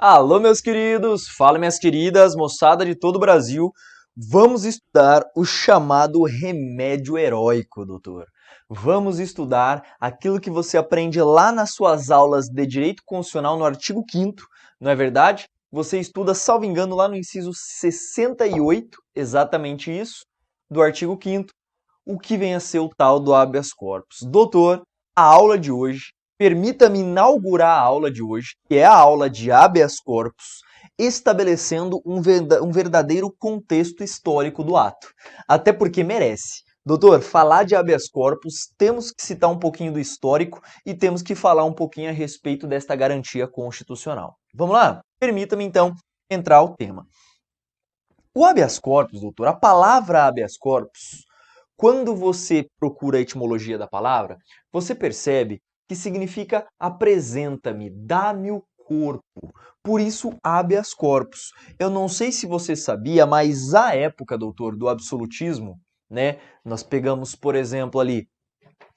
Alô, meus queridos! Fala, minhas queridas, moçada de todo o Brasil. Vamos estudar o chamado remédio heróico, doutor. Vamos estudar aquilo que você aprende lá nas suas aulas de Direito Constitucional no artigo 5º, não é verdade? Você estuda, salvo engano, lá no inciso 68, exatamente isso, do artigo 5º, o que vem a ser o tal do habeas corpus. Doutor, a aula de hoje, permita-me inaugurar a aula de hoje, que é a aula de habeas corpus, estabelecendo um verdadeiro contexto histórico do ato. Até porque merece. Doutor, falar de habeas corpus, temos que citar um pouquinho do histórico e temos que falar um pouquinho a respeito desta garantia constitucional. Vamos lá? Permita-me, então, entrar ao tema. O habeas corpus, doutor, a palavra habeas corpus, quando você procura a etimologia da palavra, você percebe que significa apresenta-me, dá-me o corpo. Por isso, habeas corpus. Eu não sei se você sabia, mas à época, doutor, do absolutismo, né, nós pegamos, por exemplo, ali,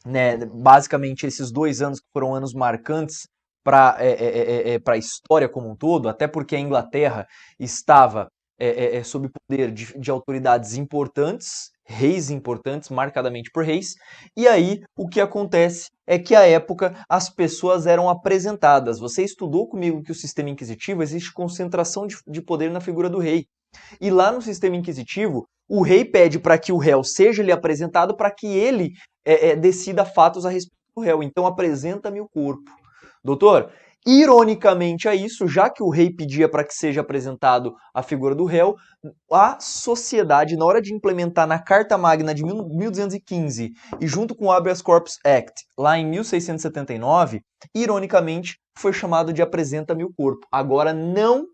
né, basicamente esses 2 anos que foram anos marcantes para a história como um todo, até porque a Inglaterra estava sob poder de autoridades importantes, reis importantes, marcadamente por reis, e aí o que acontece é que à época as pessoas eram apresentadas. Você estudou comigo que o sistema inquisitivo existe concentração de poder na figura do rei. E lá no sistema inquisitivo, o rei pede para que o réu seja lhe apresentado para que ele decida fatos a respeito do réu. Então apresenta-me o corpo. Doutor, ironicamente a isso, já que o rei pedia para que seja apresentado a figura do réu, a sociedade, na hora de implementar na Carta Magna de 1215 e junto com o Habeas Corpus Act, lá em 1679, ironicamente foi chamado de apresenta-me o corpo. Agora não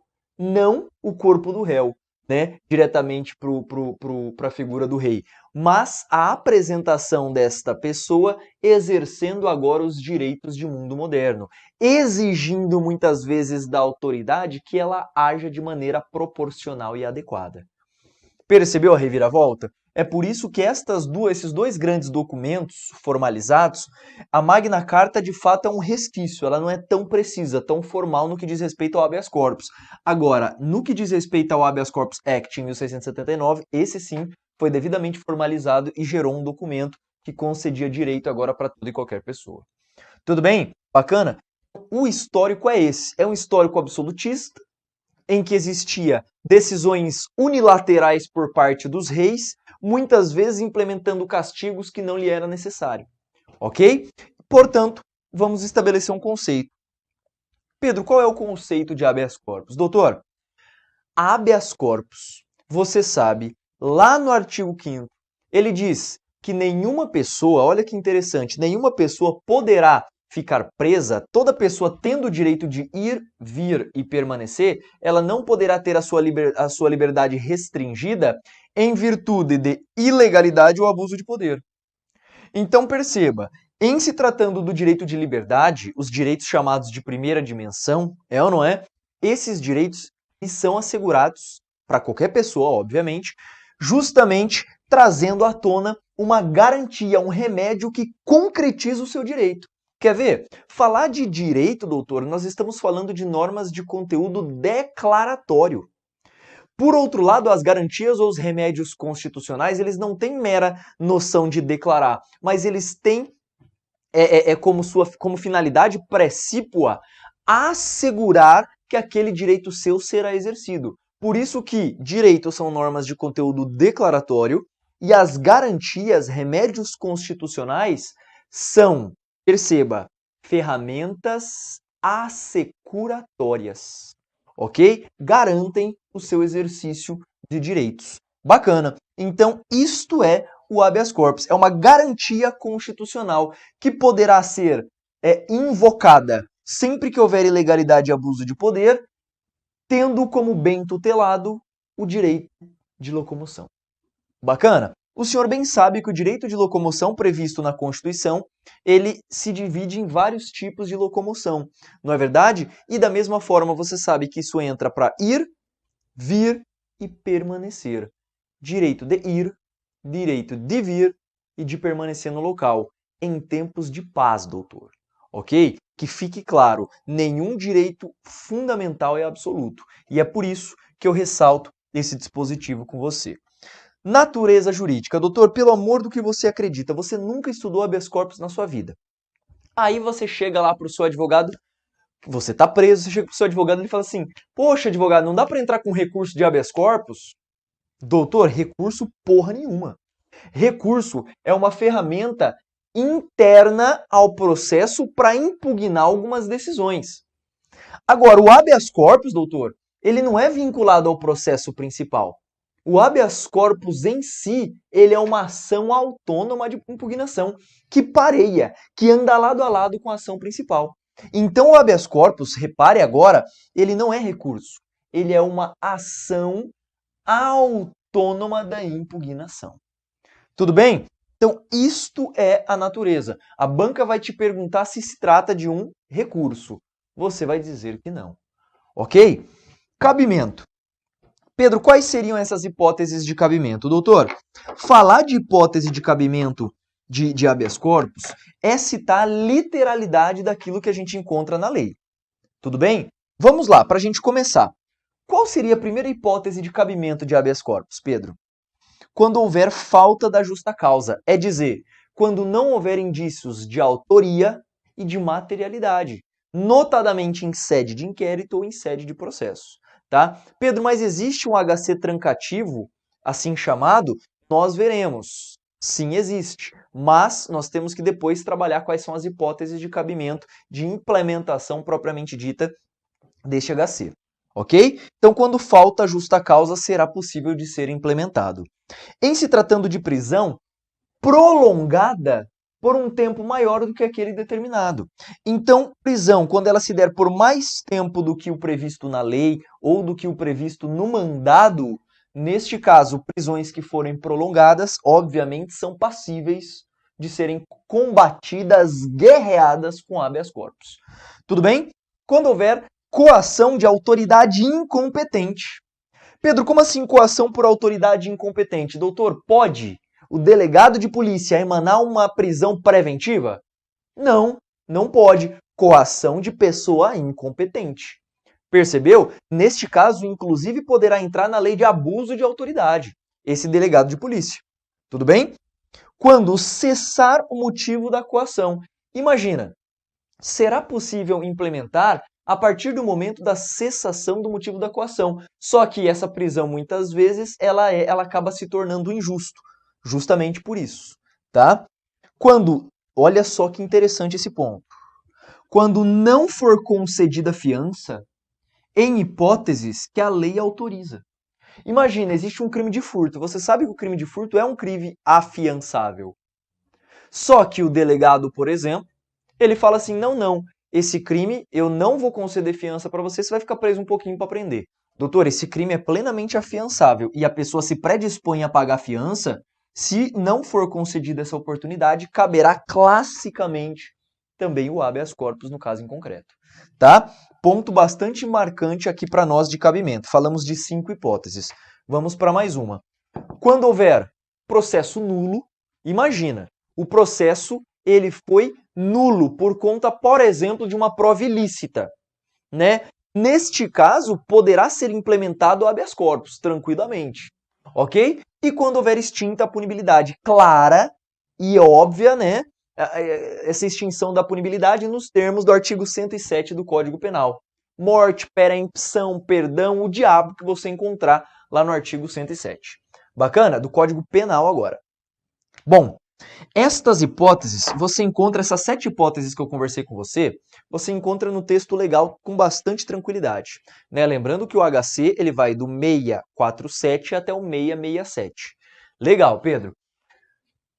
o corpo do réu, né, diretamente para a figura do rei, mas a apresentação desta pessoa exercendo agora os direitos de mundo moderno, exigindo muitas vezes da autoridade que ela haja de maneira proporcional e adequada. Percebeu a reviravolta? É por isso que esses dois grandes documentos formalizados, a Magna Carta de fato é um resquício, ela não é tão precisa, tão formal no que diz respeito ao habeas corpus. Agora, no que diz respeito ao Habeas Corpus Act em 1679, esse sim foi devidamente formalizado e gerou um documento que concedia direito agora para toda e qualquer pessoa. Tudo bem? Bacana? O histórico é esse, é um histórico absolutista, em que existia decisões unilaterais por parte dos reis, muitas vezes implementando castigos que não lhe era necessário. Ok? Portanto, vamos estabelecer um conceito. Pedro, qual é o conceito de habeas corpus? Doutor, habeas corpus, você sabe, lá no artigo 5º, ele diz que nenhuma pessoa, olha que interessante, nenhuma pessoa poderá ficar presa, toda pessoa tendo o direito de ir, vir e permanecer, ela não poderá ter a sua liberdade restringida em virtude de ilegalidade ou abuso de poder. Então perceba, em se tratando do direito de liberdade, os direitos chamados de primeira dimensão, é ou não é? Esses direitos são assegurados para qualquer pessoa, obviamente, justamente trazendo à tona uma garantia, um remédio que concretiza o seu direito. Quer ver? Falar de direito, doutor, nós estamos falando de normas de conteúdo declaratório. Por outro lado, as garantias ou os remédios constitucionais, eles não têm mera noção de declarar, mas eles têm como finalidade precípua assegurar que aquele direito seu será exercido. Por isso que direitos são normas de conteúdo declaratório e as garantias, remédios constitucionais, são, perceba, ferramentas assecuratórias, ok? Garantem o seu exercício de direitos. Bacana. Então, isto é o habeas corpus. É uma garantia constitucional que poderá ser invocada sempre que houver ilegalidade e abuso de poder, tendo como bem tutelado o direito de locomoção. Bacana? O senhor bem sabe que o direito de locomoção previsto na Constituição, ele se divide em vários tipos de locomoção, não é verdade? E da mesma forma você sabe que isso entra para ir, vir e permanecer. Direito de ir, direito de vir e de permanecer no local, em tempos de paz, doutor. Ok? que fique claro, nenhum direito fundamental é absoluto. E é por isso que eu ressalto esse dispositivo com você. Natureza jurídica. Doutor, pelo amor do que você acredita, você nunca estudou habeas corpus na sua vida. Aí você chega lá para o seu advogado, você está preso, você chega para o seu advogado e ele fala assim, poxa, advogado, não dá para entrar com recurso de habeas corpus? Doutor, recurso porra nenhuma. Recurso é uma ferramenta interna ao processo para impugnar algumas decisões. Agora, o habeas corpus, doutor, ele não é vinculado ao processo principal. O habeas corpus em si, ele é uma ação autônoma de impugnação, que pareia, que anda lado a lado com a ação principal. Então, o habeas corpus, repare agora, ele não é recurso, ele é uma ação autônoma da impugnação. Tudo bem? Então, isto é a natureza. A banca vai te perguntar se se trata de um recurso. Você vai dizer que não. Ok? Cabimento. Pedro, quais seriam essas hipóteses de cabimento? Doutor, falar de hipótese de cabimento de habeas corpus é citar a literalidade daquilo que a gente encontra na lei. Tudo bem? Vamos lá, para a gente começar. Qual seria a primeira hipótese de cabimento de habeas corpus, Pedro? Quando houver falta da justa causa, é dizer, quando não houver indícios de autoria e de materialidade, notadamente em sede de inquérito ou em sede de processo. Tá? Pedro, mas existe um HC trancativo, assim chamado? Nós veremos. Sim, existe. Mas nós temos que depois trabalhar quais são as hipóteses de cabimento, de implementação propriamente dita deste HC. Ok? Então, quando falta justa causa, será possível de ser implementado. Em se tratando de prisão prolongada por um tempo maior do que aquele determinado. Então, prisão, quando ela se der por mais tempo do que o previsto na lei ou do que o previsto no mandado, neste caso, prisões que forem prolongadas, obviamente, são passíveis de serem combatidas, guerreadas com habeas corpus. Tudo bem? Quando houver coação de autoridade incompetente. Pedro, como assim coação por autoridade incompetente? Doutor, pode o delegado de polícia emanar uma prisão preventiva? Não, não pode. Coação de pessoa incompetente. Percebeu? Neste caso, inclusive, poderá entrar na lei de abuso de autoridade, esse delegado de polícia. Tudo bem? Quando cessar o motivo da coação. Imagina, será possível implementar a partir do momento da cessação do motivo da coação. Só que essa prisão, muitas vezes, ela acaba se tornando injusto. Justamente por isso, tá? Olha só que interessante esse ponto. Quando não for concedida fiança, em hipóteses que a lei autoriza. Imagina, existe um crime de furto. Você sabe que o crime de furto é um crime afiançável. Só que o delegado, por exemplo, ele fala assim, não, esse crime eu não vou conceder fiança para você, você vai ficar preso um pouquinho para aprender. Doutor, esse crime é plenamente afiançável e a pessoa se predispõe a pagar fiança, se não for concedida essa oportunidade, caberá classicamente também o habeas corpus no caso em concreto. Tá? Ponto bastante marcante aqui para nós de cabimento. Falamos de 5 hipóteses. Vamos para mais uma. Quando houver processo nulo, imagina, o processo ele foi nulo por conta, por exemplo, de uma prova ilícita, né? Neste caso, poderá ser implementado o habeas corpus tranquilamente, ok? E quando houver extinta a punibilidade clara e óbvia, né? Essa extinção da punibilidade nos termos do artigo 107 do Código Penal. Morte, perempção, perdão, o diabo que você encontrar lá no artigo 107. Bacana? Do Código Penal agora. Bom, estas hipóteses, você encontra essas 7 hipóteses que eu conversei com você encontra no texto legal com bastante tranquilidade. Né? Lembrando que o HC ele vai do 647 até o 667. Legal, Pedro.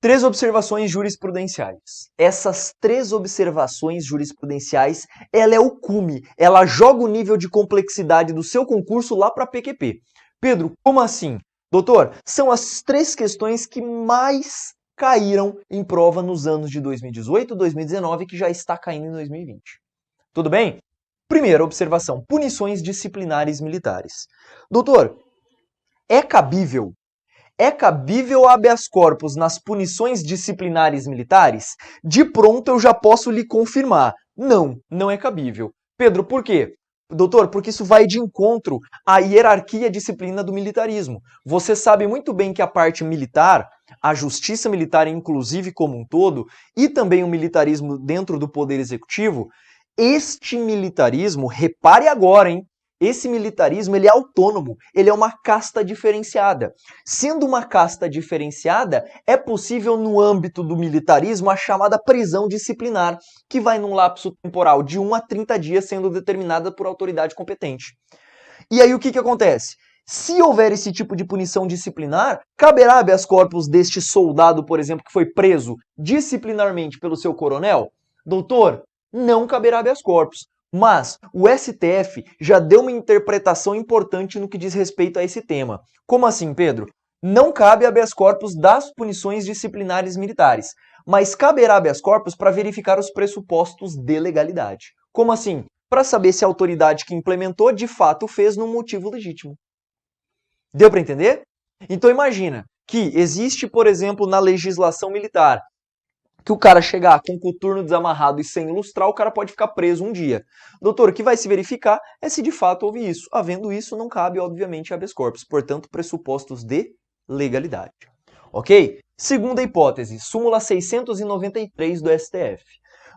3 observações jurisprudenciais. Essas 3 observações jurisprudenciais, ela é o cume, ela joga o nível de complexidade do seu concurso lá para a PQP. Pedro, como assim? Doutor, são as 3 questões que mais caíram em prova nos anos de 2018, 2019, que já está caindo em 2020. Tudo bem? Primeira observação, punições disciplinares militares. Doutor, é cabível habeas corpus nas punições disciplinares militares? De pronto eu já posso lhe confirmar. Não é cabível. Pedro, por quê? Doutor, porque isso vai de encontro à hierarquia disciplina do militarismo. Você sabe muito bem que a parte militar, a justiça militar inclusive como um todo, e também o militarismo dentro do poder executivo, este militarismo, repare agora, hein? Esse militarismo, ele é autônomo, ele é uma casta diferenciada. Sendo uma casta diferenciada, é possível no âmbito do militarismo a chamada prisão disciplinar, que vai num lapso temporal de 1 a 30 dias sendo determinada por autoridade competente. E aí o que acontece? Se houver esse tipo de punição disciplinar, caberá habeas corpus deste soldado, por exemplo, que foi preso disciplinarmente pelo seu coronel? Doutor, não caberá habeas corpus. Mas o STF já deu uma interpretação importante no que diz respeito a esse tema. Como assim, Pedro? Não cabe habeas corpus das punições disciplinares militares, mas caberá habeas corpus para verificar os pressupostos de legalidade. Como assim? Para saber se a autoridade que implementou de fato fez num motivo legítimo. Deu para entender? Então imagina que existe, por exemplo, na legislação militar, que o cara chegar com o coturno desamarrado e sem ilustrar, o cara pode ficar preso um dia. Doutor, o que vai se verificar é se de fato houve isso. Havendo isso, não cabe, obviamente, habeas corpus. Portanto, pressupostos de legalidade. Ok? Segunda hipótese, súmula 693 do STF.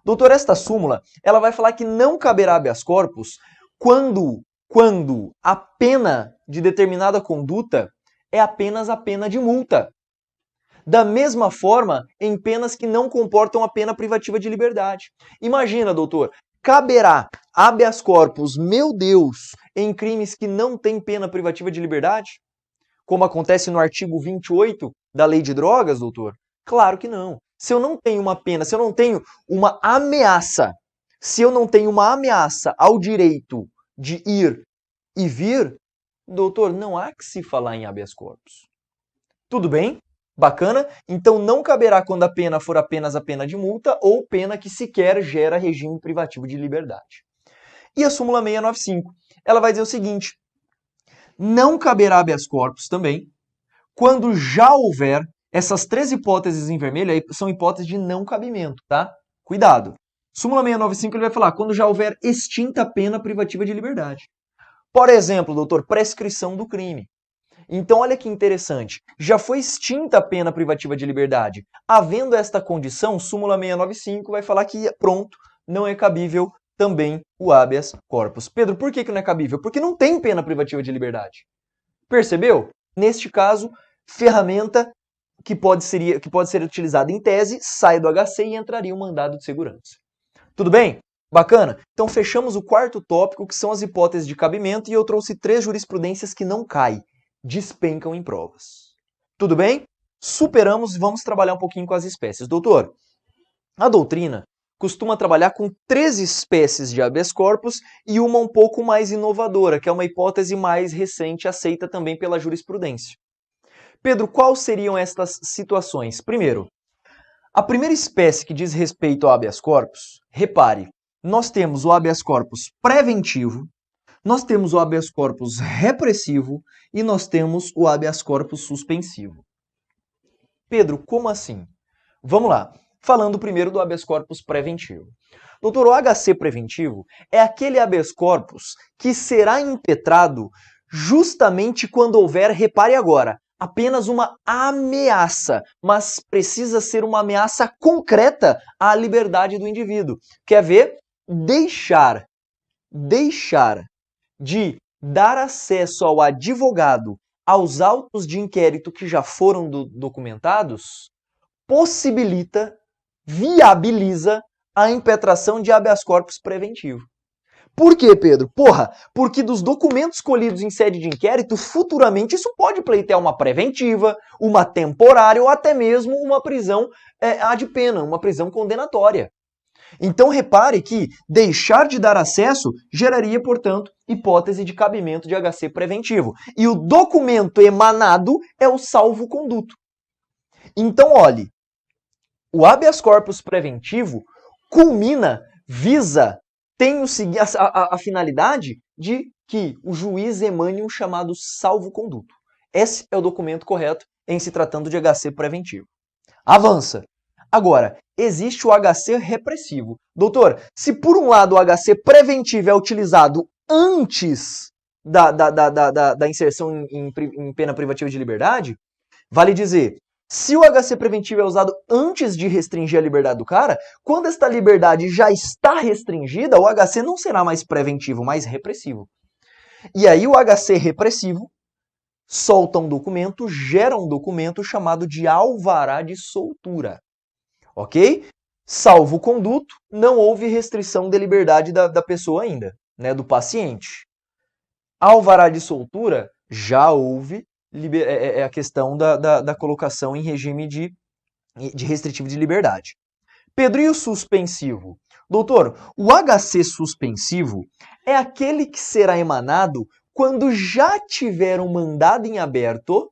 Doutor, esta súmula, ela vai falar que não caberá habeas corpus quando a pena de determinada conduta é apenas a pena de multa. Da mesma forma, em penas que não comportam a pena privativa de liberdade. Imagina, doutor, caberá habeas corpus, meu Deus, em crimes que não têm pena privativa de liberdade? Como acontece no artigo 28 da Lei de Drogas, doutor? Claro que não. Se eu não tenho uma pena, se eu não tenho uma ameaça, ao direito de ir e vir, doutor, não há que se falar em habeas corpus. Tudo bem? Bacana? Então não caberá quando a pena for apenas a pena de multa ou pena que sequer gera regime privativo de liberdade. E a súmula 695, ela vai dizer o seguinte: não caberá habeas corpus também quando já houver essas 3 hipóteses em vermelho, aí são hipóteses de não cabimento, tá? Cuidado. Súmula 695 ele vai falar quando já houver extinta a pena privativa de liberdade. Por exemplo, doutor, prescrição do crime. Então, olha que interessante. Já foi extinta a pena privativa de liberdade. Havendo esta condição, súmula 695 vai falar que, pronto, não é cabível também o habeas corpus. Pedro, por que não é cabível? Porque não tem pena privativa de liberdade. Percebeu? Neste caso, ferramenta que pode ser utilizada em tese, sai do HC e entraria um mandado de segurança. Tudo bem? Bacana? Então, fechamos o quarto tópico, que são as hipóteses de cabimento, e eu trouxe 3 jurisprudências que não caem. Despencam em provas. Tudo bem? Superamos e vamos trabalhar um pouquinho com as espécies. Doutor, a doutrina costuma trabalhar com 3 espécies de habeas corpus e uma um pouco mais inovadora, que é uma hipótese mais recente, aceita também pela jurisprudência. Pedro, quais seriam estas situações? Primeiro, a primeira espécie que diz respeito ao habeas corpus, repare, nós temos o habeas corpus preventivo, nós temos o habeas corpus repressivo e nós temos o habeas corpus suspensivo. Pedro, como assim? Vamos lá. Falando primeiro do habeas corpus preventivo. Doutor, o HC preventivo é aquele habeas corpus que será impetrado justamente quando houver, repare agora, apenas uma ameaça, mas precisa ser uma ameaça concreta à liberdade do indivíduo. Quer ver? Deixar de dar acesso ao advogado aos autos de inquérito que já foram documentados possibilita, viabiliza a impetração de habeas corpus preventivo. Por quê, Pedro? Porque dos documentos colhidos em sede de inquérito, futuramente isso pode pleitear uma preventiva, uma temporária ou até mesmo uma prisão ad pena, uma prisão condenatória. Então repare que deixar de dar acesso geraria, portanto, hipótese de cabimento de HC preventivo. E o documento emanado é o salvo-conduto. Então, olhe, o habeas corpus preventivo tem a finalidade de que o juiz emane um chamado salvo-conduto. Esse é o documento correto em se tratando de HC preventivo. Avança. Agora, existe o HC repressivo. Doutor, se por um lado o HC preventivo é utilizado antes da inserção em pena privativa de liberdade, vale dizer, se o HC preventivo é usado antes de restringir a liberdade do cara, quando esta liberdade já está restringida, o HC não será mais preventivo, mas repressivo. E aí o HC repressivo solta um documento, gera um documento chamado de alvará de soltura. Ok? Salvo o conduto, não houve restrição de liberdade da pessoa ainda, né, do paciente. Alvará de soltura, já houve a questão da colocação em regime de restritivo de liberdade. Pedro, e o suspensivo? Doutor, o HC suspensivo é aquele que será emanado quando já tiver um mandado em aberto,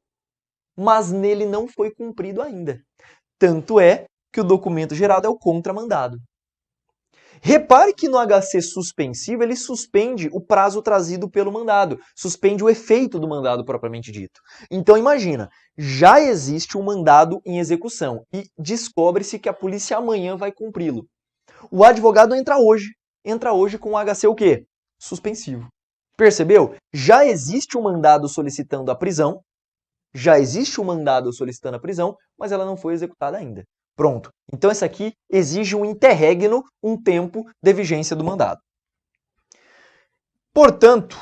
mas nele não foi cumprido ainda. Tanto é que o documento gerado é o contramandado. Repare que no HC suspensivo ele suspende o prazo trazido pelo mandado, suspende o efeito do mandado propriamente dito. Então imagina, já existe um mandado em execução e descobre-se que a polícia amanhã vai cumpri-lo. O advogado entra hoje com o HC o quê? Suspensivo. Percebeu? Já existe um mandado solicitando a prisão, mas ela não foi executada ainda. Pronto. Então, essa aqui exige um interregno, um tempo de vigência do mandado. Portanto,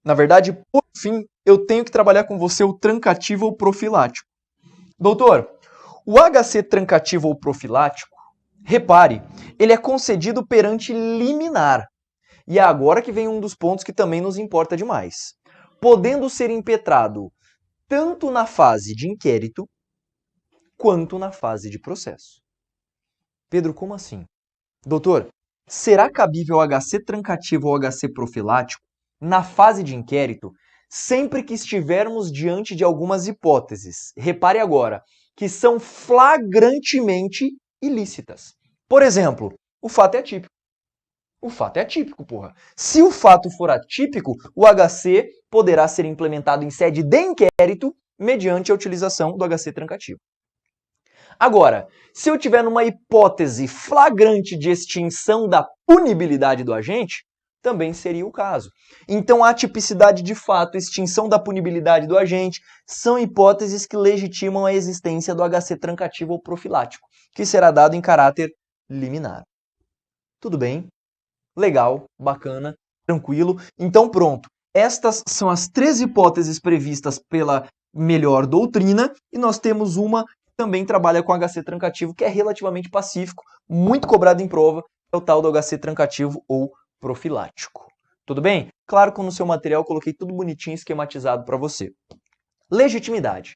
na verdade, por fim, eu tenho que trabalhar com você o trancativo ou profilático. Doutor, o HC trancativo ou profilático, repare, ele é concedido perante liminar. E é agora que vem um dos pontos que também nos importa demais. Podendo ser impetrado tanto na fase de inquérito, quanto na fase de processo. Pedro, como assim? Doutor, será cabível HC trancativo ou HC profilático na fase de inquérito sempre que estivermos diante de algumas hipóteses, repare agora, que são flagrantemente ilícitas. Por exemplo, o fato é atípico. O fato é atípico, porra. Se o fato for atípico, o HC poderá ser implementado em sede de inquérito mediante a utilização do HC trancativo. Agora, se eu tiver numa hipótese flagrante de extinção da punibilidade do agente, também seria o caso. Então, a atipicidade de fato, extinção da punibilidade do agente, são hipóteses que legitimam a existência do HC trancativo ou profilático, que será dado em caráter liminar. Tudo bem? Legal, bacana, tranquilo. Então, pronto. Estas são as 3 hipóteses previstas pela melhor doutrina e nós temos uma também trabalha com HC trancativo, que é relativamente pacífico, muito cobrado em prova, é o tal do HC trancativo ou profilático. Tudo bem? Claro que no seu material eu coloquei tudo bonitinho, esquematizado para você. Legitimidade.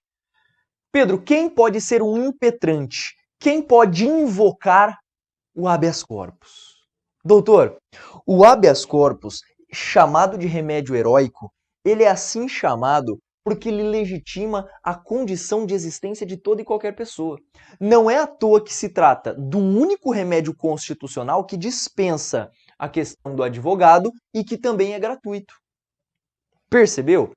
Pedro, quem pode ser um impetrante? Quem pode invocar o habeas corpus? Doutor, o habeas corpus, chamado de remédio heróico, ele é assim chamado porque ele legitima a condição de existência de toda e qualquer pessoa. Não é à toa que se trata do único remédio constitucional que dispensa a questão do advogado e que também é gratuito. Percebeu?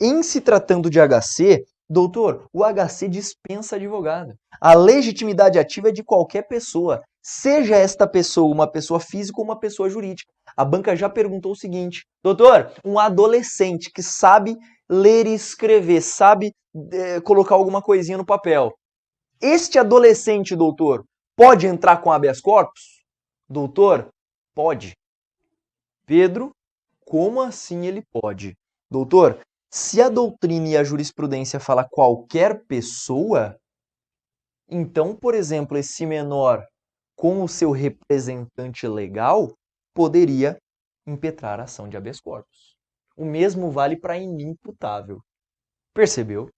Em se tratando de HC, doutor, o HC dispensa advogado. A legitimidade ativa é de qualquer pessoa, seja esta pessoa uma pessoa física ou uma pessoa jurídica. A banca já perguntou o seguinte, doutor, um adolescente que sabe ler e escrever, sabe colocar alguma coisinha no papel. Este adolescente, doutor, pode entrar com habeas corpus? Doutor, pode. Pedro, como assim ele pode? Doutor, se a doutrina e a jurisprudência fala qualquer pessoa, então, por exemplo, esse menor com o seu representante legal poderia impetrar a ação de habeas corpus. O mesmo vale para inimputável. Percebeu?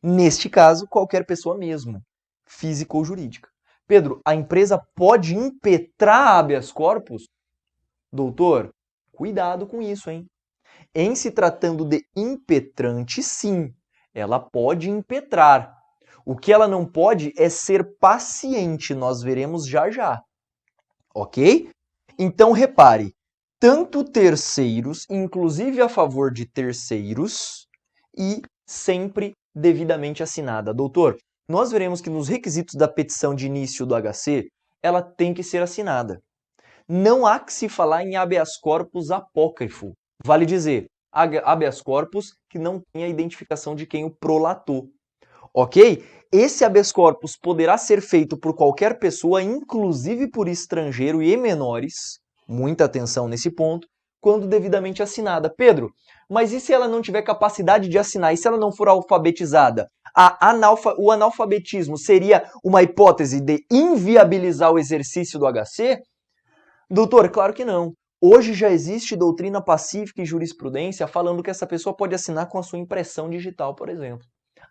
Neste caso, qualquer pessoa mesmo, física ou jurídica. Pedro, a empresa pode impetrar habeas corpus? Doutor, cuidado com isso, hein? Em se tratando de impetrante, sim, ela pode impetrar. O que ela não pode é ser paciente, nós veremos já já. Ok? Então, repare, tanto terceiros, inclusive a favor de terceiros, e sempre devidamente assinada. Doutor, nós veremos que nos requisitos da petição de início do HC, ela tem que ser assinada. Não há que se falar em habeas corpus apócrifo. Vale dizer, habeas corpus que não tem a identificação de quem o prolatou. Ok? Esse habeas corpus poderá ser feito por qualquer pessoa, inclusive por estrangeiro e menores, muita atenção nesse ponto, quando devidamente assinada. Pedro, mas e se ela não tiver capacidade de assinar? E se ela não for alfabetizada? O analfabetismo seria uma hipótese de inviabilizar o exercício do HC? Doutor, claro que não. Hoje já existe doutrina pacífica e jurisprudência falando que essa pessoa pode assinar com a sua impressão digital, por exemplo,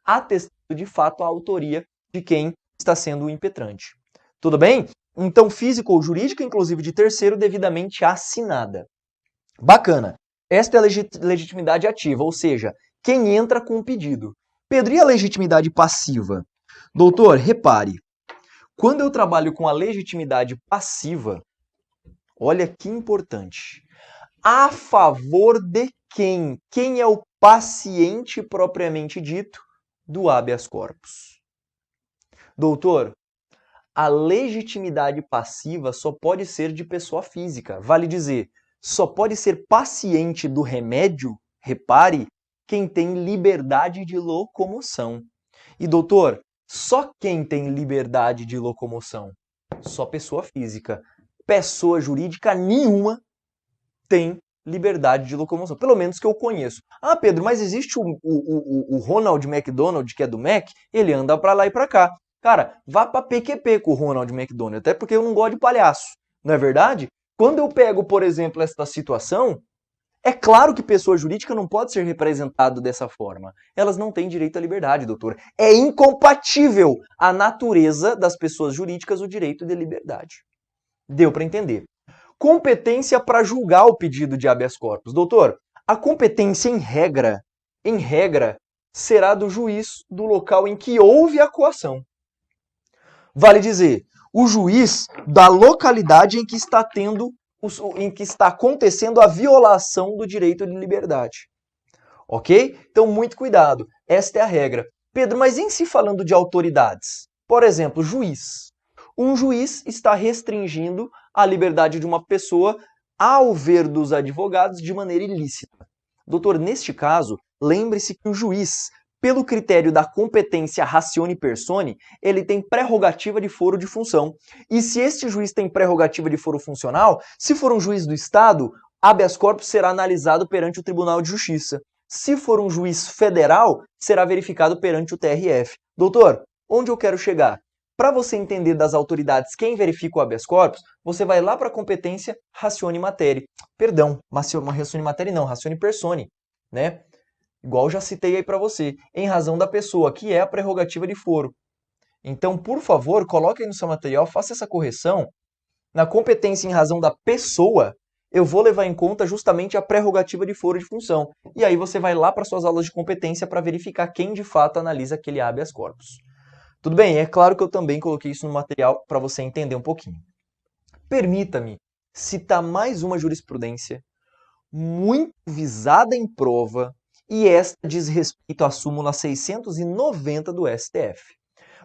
atestando de fato a autoria de quem está sendo o impetrante. Tudo bem? Então, física ou jurídica, inclusive de terceiro, devidamente assinada. Bacana. Esta é a legitimidade ativa, ou seja, quem entra com o pedido. Pedro, e a legitimidade passiva? Doutor, repare, quando eu trabalho com a legitimidade passiva, olha que importante. A favor de quem? Quem é o paciente propriamente dito do habeas corpus? Doutor, a legitimidade passiva só pode ser de pessoa física. Vale dizer, só pode ser paciente do remédio, repare, quem tem liberdade de locomoção. E doutor, só quem tem liberdade de locomoção? Só pessoa física. Pessoa jurídica nenhuma tem liberdade de locomoção, pelo menos que eu conheço. Ah, Pedro, mas existe o Ronald McDonald, que é do Mac, ele anda pra lá e pra cá. Cara, vá pra PQP com o Ronald McDonald, até porque eu não gosto de palhaço, não é verdade? Quando eu pego, por exemplo, esta situação, é claro que pessoa jurídica não pode ser representada dessa forma. Elas não têm direito à liberdade, doutor. É incompatível a natureza das pessoas jurídicas o direito de liberdade. Deu para entender. Competência para julgar o pedido de habeas corpus. Doutor, a competência em regra, será do juiz do local em que houve a coação. Vale dizer, o juiz da localidade em que está acontecendo a violação do direito de liberdade. Ok? Então, muito cuidado. Esta é a regra. Pedro, mas em se falando de autoridades? Por exemplo, juiz. Um juiz está restringindo a liberdade de uma pessoa ao ver dos advogados de maneira ilícita. Doutor, neste caso, lembre-se que o juiz, pelo critério da competência ratione persone, ele tem prerrogativa de foro de função. E se este juiz tem prerrogativa de foro funcional, se for um juiz do Estado, habeas corpus será analisado perante o Tribunal de Justiça. Se for um juiz federal, será verificado perante o TRF. Doutor, onde eu quero chegar? Para você entender das autoridades quem verifica o habeas corpus, você vai lá para a competência ratione materia. Perdão, ratione materia não, ratione persone, né? Igual já citei aí para você, em razão da pessoa, que é a prerrogativa de foro. Então, por favor, coloque aí no seu material, faça essa correção. Na competência em razão da pessoa, eu vou levar em conta justamente a prerrogativa de foro de função. E aí você vai lá para suas aulas de competência para verificar quem de fato analisa aquele habeas corpus. Tudo bem, é claro que eu também coloquei isso no material para você entender um pouquinho. Permita-me citar mais uma jurisprudência muito visada em prova, e esta diz respeito à súmula 690 do STF.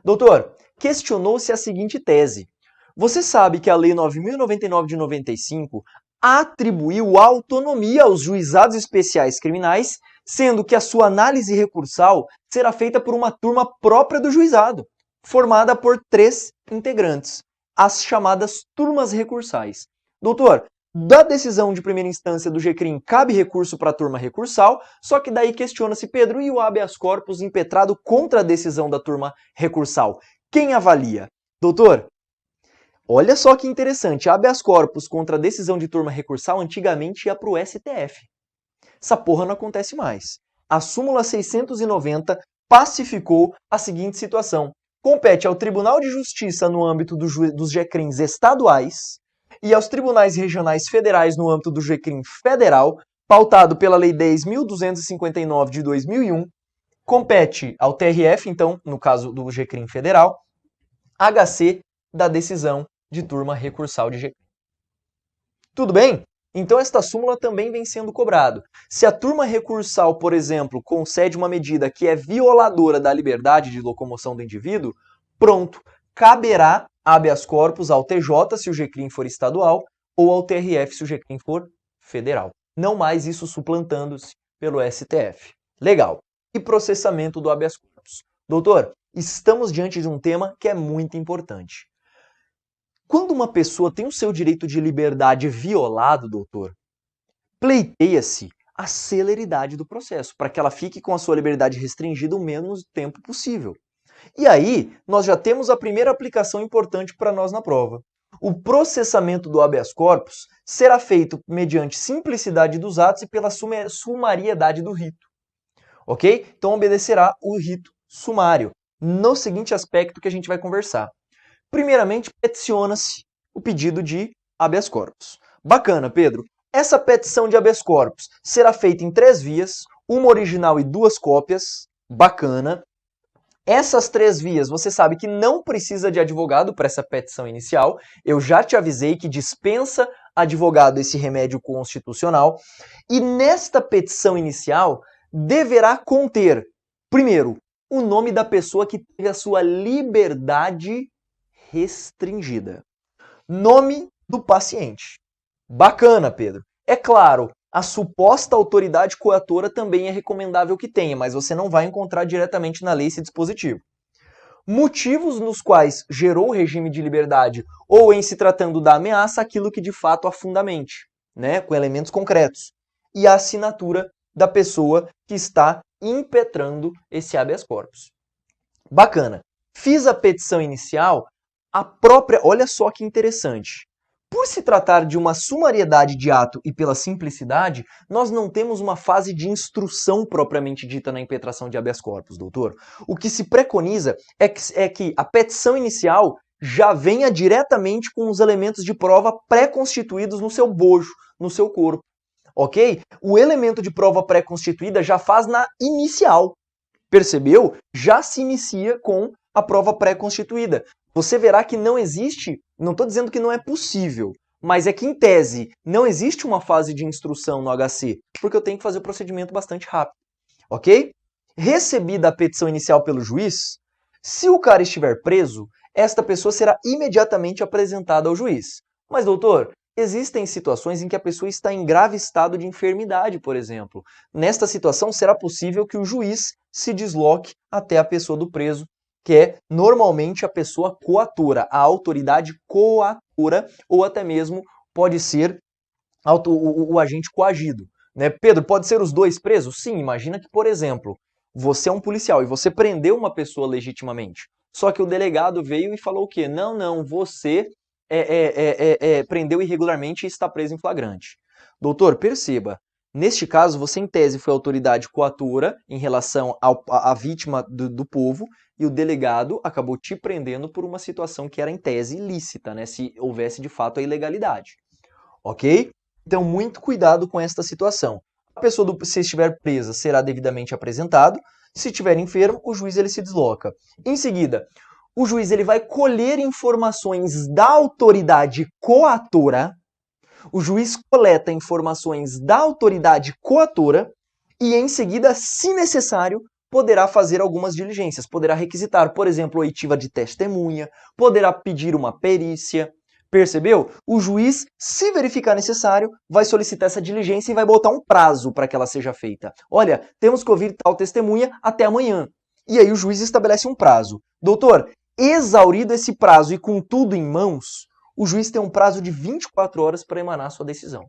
Doutor, questionou-se a seguinte tese. Você sabe que a Lei 9.099 de 95 atribuiu autonomia aos juizados especiais criminais, sendo que a sua análise recursal será feita por uma turma própria do juizado, formada por 3 integrantes, as chamadas turmas recursais. Doutor, da decisão de primeira instância do GCRIM cabe recurso para a turma recursal, só que daí questiona-se, Pedro, e o habeas corpus impetrado contra a decisão da turma recursal? Quem avalia? Doutor, olha só que interessante, habeas corpus contra a decisão de turma recursal antigamente ia para o STF. Essa porra não acontece mais. A súmula 690 pacificou a seguinte situação. Compete ao Tribunal de Justiça no âmbito dos GCRIMs estaduais e aos tribunais regionais federais no âmbito do GCRIM federal, pautado pela Lei 10.259 de 2001, compete ao TRF, então, no caso do GCRIM federal, HC da decisão de turma recursal de GCRIM. Tudo bem? Então esta súmula também vem sendo cobrado. Se a turma recursal, por exemplo, concede uma medida que é violadora da liberdade de locomoção do indivíduo, pronto, caberá habeas corpus ao TJ se o GCRIM for estadual ou ao TRF se o GCRIM for federal. Não mais isso suplantando-se pelo STF. Legal. E processamento do habeas corpus. Doutor, estamos diante de um tema que é muito importante. Quando uma pessoa tem o seu direito de liberdade violado, doutor, pleiteia-se a celeridade do processo, para que ela fique com a sua liberdade restringida o menos tempo possível. E aí, nós já temos a primeira aplicação importante para nós na prova. O processamento do habeas corpus será feito mediante simplicidade dos atos e pela sumariedade do rito. Ok? Então obedecerá o rito sumário, no seguinte aspecto que a gente vai conversar. Primeiramente, peticiona-se o pedido de habeas corpus. Bacana, Pedro. Essa petição de habeas corpus será feita em 3 vias, uma original e 2 cópias. Bacana. Essas 3 vias, você sabe que não precisa de advogado para essa petição inicial. Eu já te avisei que dispensa advogado esse remédio constitucional. E nesta petição inicial, deverá conter, primeiro, o nome da pessoa que teve a sua liberdade restringida. Nome do paciente. Bacana, Pedro. É claro, a suposta autoridade coatora também é recomendável que tenha, mas você não vai encontrar diretamente na lei esse dispositivo. Motivos nos quais gerou o regime de liberdade ou, em se tratando da ameaça, aquilo que de fato a fundamente, né, com elementos concretos. E a assinatura da pessoa que está impetrando esse habeas corpus. Bacana. Fiz a petição inicial, a própria... Olha só que interessante. Por se tratar de uma sumariedade de ato e pela simplicidade, nós não temos uma fase de instrução propriamente dita na impetração de habeas corpus, doutor. O que se preconiza é que a petição inicial já venha diretamente com os elementos de prova pré-constituídos no seu bojo, no seu corpo. Ok? O elemento de prova pré-constituída já faz na inicial. Percebeu? Já se inicia com a prova pré-constituída. Você verá que não existe, não estou dizendo que não é possível, mas é que em tese não existe uma fase de instrução no HC, porque eu tenho que fazer o procedimento bastante rápido. Ok? Recebida a petição inicial pelo juiz, se o cara estiver preso, esta pessoa será imediatamente apresentada ao juiz. Mas, doutor, existem situações em que a pessoa está em grave estado de enfermidade, por exemplo. Nesta situação, será possível que o juiz se desloque até a pessoa do preso, que é normalmente a pessoa coatora, a autoridade coatora, ou até mesmo pode ser o agente coagido. Né? Pedro, pode ser os dois presos? Sim, imagina que, por exemplo, você é um policial e você prendeu uma pessoa legitimamente. Só que o delegado veio e falou o quê? Não, você prendeu irregularmente e está preso em flagrante. Doutor, perceba, neste caso você em tese foi autoridade coatora em relação à vítima do povo e o delegado acabou te prendendo por uma situação que era em tese ilícita, né? Se houvesse de fato a ilegalidade. Ok? Então muito cuidado com esta situação. A pessoa, se estiver presa, será devidamente apresentado. Se estiver enfermo, o juiz ele se desloca. Em seguida, o juiz ele vai colher informações da autoridade coatora. O juiz coleta informações da autoridade coatora e, em seguida, se necessário, poderá fazer algumas diligências. Poderá requisitar, por exemplo, oitiva de testemunha, poderá pedir uma perícia. Percebeu? O juiz, se verificar necessário, vai solicitar essa diligência e vai botar um prazo para que ela seja feita. Olha, temos que ouvir tal testemunha até amanhã. E aí o juiz estabelece um prazo. Doutor, exaurido esse prazo e com tudo em mãos, o juiz tem um prazo de 24 horas para emanar sua decisão.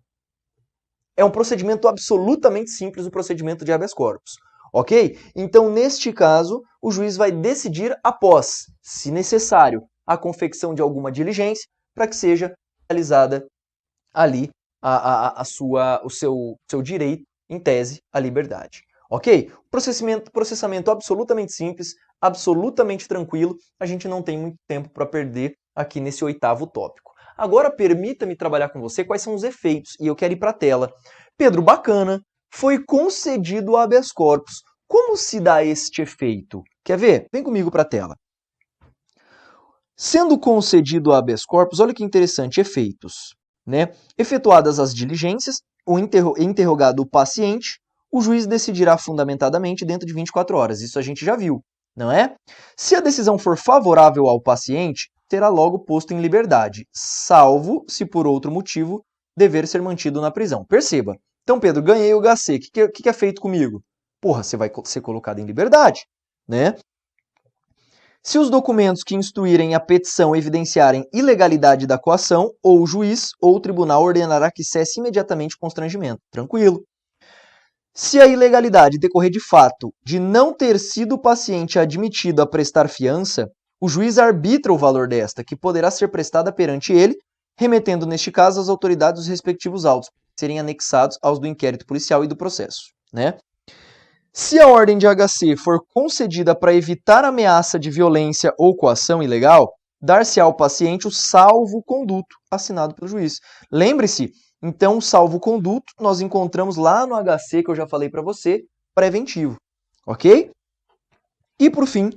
É um procedimento absolutamente simples, o procedimento de habeas corpus. Ok? Então, neste caso, o juiz vai decidir após, se necessário, a confecção de alguma diligência para que seja realizada ali o seu direito, em tese, à liberdade. Ok? Processamento absolutamente simples, absolutamente tranquilo. A gente não tem muito tempo para perder aqui nesse 8º tópico. Agora, permita-me trabalhar com você quais são os efeitos, e eu quero ir para a tela. Pedro, bacana, foi concedido o habeas corpus. Como se dá este efeito? Quer ver? Vem comigo para a tela. Sendo concedido o habeas corpus, olha que interessante, efeitos. né? Efetuadas as diligências, interrogado o paciente, o juiz decidirá fundamentadamente dentro de 24 horas. Isso a gente já viu, não é? Se a decisão for favorável ao paciente, será logo posto em liberdade, salvo se por outro motivo dever ser mantido na prisão. Perceba. Então, Pedro, ganhei o HC. O que é feito comigo? Porra, você vai ser colocado em liberdade, né? Se os documentos que instruírem a petição evidenciarem ilegalidade da coação, ou o juiz ou o tribunal ordenará que cesse imediatamente o constrangimento. Tranquilo. Se a ilegalidade decorrer de fato de não ter sido o paciente admitido a prestar fiança, o juiz arbitra o valor desta, que poderá ser prestada perante ele, remetendo neste caso às autoridades dos respectivos autos, serem anexados aos do inquérito policial e do processo, né? Se a ordem de HC for concedida para evitar ameaça de violência ou coação ilegal, dar-se ao paciente o salvo-conduto assinado pelo juiz. Lembre-se, então, o salvo-conduto nós encontramos lá no HC que eu já falei para você, preventivo, ok? E por fim,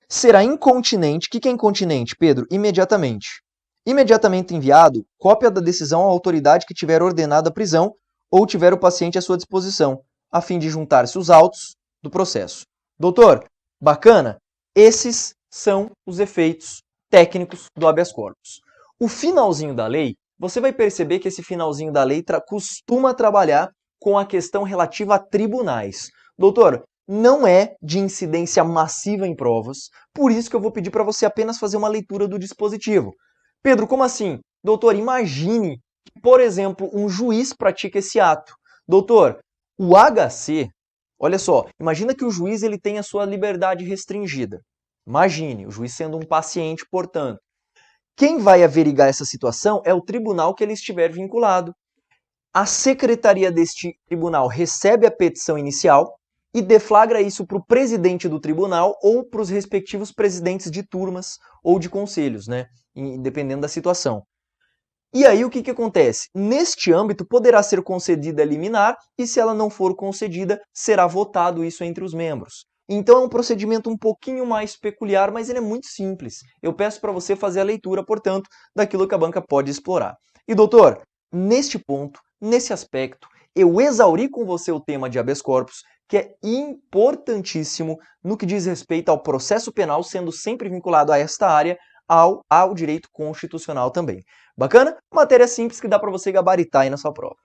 será incontinente. O que é incontinente, Pedro? Imediatamente. Imediatamente enviado, cópia da decisão à autoridade que tiver ordenado a prisão ou tiver o paciente à sua disposição, a fim de juntar-se os autos do processo. Doutor, bacana? Esses são os efeitos técnicos do habeas corpus. O finalzinho da lei, você vai perceber que esse finalzinho da lei costuma trabalhar com a questão relativa a tribunais. Doutor, não é de incidência massiva em provas, por isso que eu vou pedir para você apenas fazer uma leitura do dispositivo. Pedro, como assim? Doutor, imagine que, por exemplo, um juiz pratica esse ato. Doutor, o HC, olha só, imagina que o juiz ele tem a sua liberdade restringida. Imagine, o juiz sendo um paciente, portanto. Quem vai averigar essa situação é o tribunal que ele estiver vinculado. A secretaria deste tribunal recebe a petição inicial e deflagra isso para o presidente do tribunal ou para os respectivos presidentes de turmas ou de conselhos, né? Dependendo da situação. E aí o que acontece? Neste âmbito poderá ser concedida a liminar e se ela não for concedida, será votado isso entre os membros. Então é um procedimento um pouquinho mais peculiar, mas ele é muito simples. Eu peço para você fazer a leitura, portanto, daquilo que a banca pode explorar. E doutor, neste ponto, nesse aspecto, eu exauri com você o tema de habeas corpus, que é importantíssimo no que diz respeito ao processo penal, sendo sempre vinculado a esta área, ao direito constitucional também. Bacana? Matéria simples que dá para você gabaritar aí na sua prova.